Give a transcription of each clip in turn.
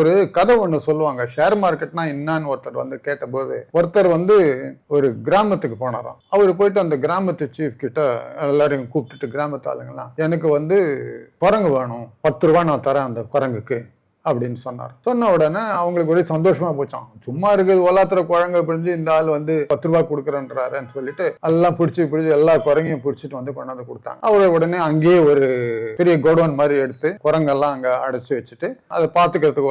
ஒரு கதை ஒன்று சொல்லுவாங்க, ஷேர் மார்க்கெட்னா என்னான்னு ஒருத்தர் வந்து கேட்டபோது, ஒருத்தர் வந்து ஒரு கிராமத்துக்கு போனாராம். அவர் போயிட்டு அந்த கிராமத்து சீஃப் கிட்ட எல்லாரையும் கூப்பிட்டுட்டு, கிராமத்து ஆளுங்கலாம், எனக்கு வந்து குரங்கு வேணும், 10 ரூபா நான் தரேன் அந்த குரங்குக்கு அப்படின்னு சொன்னார். சொன்ன உடனே அவங்களுக்கு ஒரே சந்தோஷமா போச்சான். சும்மா இருக்குது ஒலாத்துற குழந்தை பிடிச்சி இந்த ஆள் வந்து 10 ரூபாய் கொடுக்குறேன்றாருன்னு சொல்லிட்டு எல்லாம் பிடிச்சி எல்லா குரங்கையும் பிடிச்சிட்டு வந்து கொண்டாந்து கொடுத்தாங்க. அவரை உடனே அங்கேயே ஒரு பெரிய கோடவுன் மாதிரி எடுத்து குரங்கெல்லாம் அங்க அடைச்சி வச்சுட்டு அதை பார்த்துக்கிறதுக்கு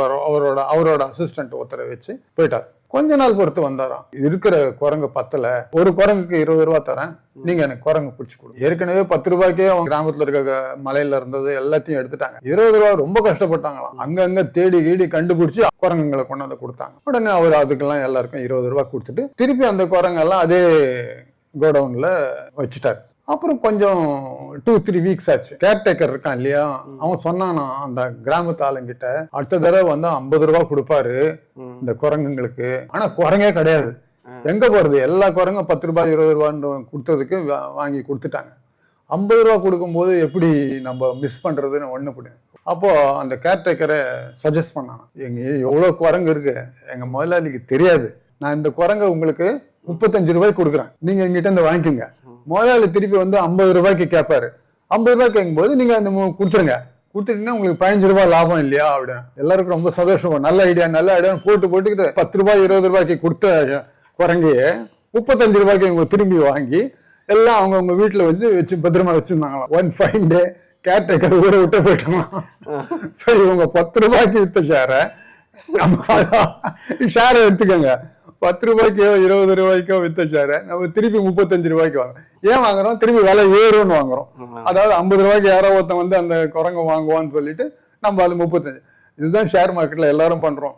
அவரோட அசிஸ்டன்ட் ஒருத்தரை வச்சு போயிட்டார். கொஞ்ச நாள் பொறுத்து வந்தாராம். இருக்கிற குரங்கு பத்தல, ஒரு குரங்குக்கு 20 ரூபா தரேன், நீங்க எனக்கு குரங்கு பிடிச்சி கொடுங்க. ஏற்கனவே 10 ரூபாய்க்கே அவங்க கிராமத்துல இருக்க மலையில இருந்தது எல்லாத்தையும் எடுத்துட்டாங்க. 20 ரூபா ரொம்ப கஷ்டப்பட்டாங்களாம். அங்கங்க தேடி கீடி கண்டுபிடிச்சு குரங்குங்களை கொண்டாந்து கொடுத்தாங்க. உடனே அவர் அதுக்கெல்லாம் எல்லாருக்கும் 20 ரூபா கொடுத்துட்டு திருப்பி அந்த குரங்கெல்லாம் அதே கோடவுன்ல வச்சுட்டாரு. அப்புறம் கொஞ்சம் 2-3 வீக்ஸ் ஆச்சு. கேர்டேக்கர் இருக்கான் இல்லையா, அவன் சொன்னானா அந்த கிராமத்து ஆளுங்கிட்ட, அடுத்த தடவை வந்து 50 ரூபா கொடுப்பாரு இந்த குரங்குங்களுக்கு, ஆனா குரங்கே கிடையாது. எங்க போறது, எல்லா குரங்கும் 10 ரூபாய் 20 ரூபான்னு கொடுத்ததுக்கு வாங்கி கொடுத்துட்டாங்க. 50 ரூபா கொடுக்கும்போது எப்படி நம்ம மிஸ் பண்றதுன்னு ஒண்ணு புரியும். அப்போ அந்த கேர்டேக்கரை சஜஸ்ட் பண்ணானா, எங்க எவ்வளவு குரங்கு இருக்கு, எங்க முதலாளிக்கு தெரியாது, நான் இந்த குரங்கை உங்களுக்கு 35 ரூபாய்க்கு கொடுக்குறேன், நீங்க எங்கிட்ட இருந்து வாங்கிக்கோங்க. முதலாளி திருப்பி வந்து 50 ரூபாய்க்கு கேட்பாரு. 50 ரூபாய் கேட்கும்போது நீங்க அந்த கொடுத்துருங்க, கொடுத்துட்டீங்கன்னா உங்களுக்கு 15 ரூபாய் லாபம் இல்லையா அப்படின்னு. எல்லாருக்கும் ரொம்ப சந்தோஷம். நல்ல ஐடியா போட்டுக்கிட்டு 10 ரூபாய் 20 ரூபாய்க்கு கொடுத்த குரங்கையே 35 ரூபாய்க்கு இவங்க திரும்பி வாங்கி எல்லாம் அவங்கவுங்க வீட்டுல வச்சு பத்திரமா வச்சிருந்தாங்களாம். ஒன் ஃபைன் டே கேர்டேக்கர் ஊரை விட்டு போயிட்டாங்களாம். சரி, இவங்க 10 ரூபாய்க்கு வித்த ஷேரை எடுத்துக்கோங்க, 10 ரூபாய்க்கோ 20 ரூபாய்க்கோ வித்த ஷேரை நம்ம திருப்பி 35 ரூபாய்க்கு வாங்க. ஏன் வாங்குறோம், திருப்பி விலை ஏறும்னு வாங்குறோம். அதாவது 50 ரூபாய்க்கு யாரோ ஒருத்தன் வந்து அந்த குரங்கு வாங்குவான்னு சொல்லிட்டு நம்ம அது 35. இதுதான் ஷேர் மார்க்கெட்ல எல்லாரும் பண்றோம்.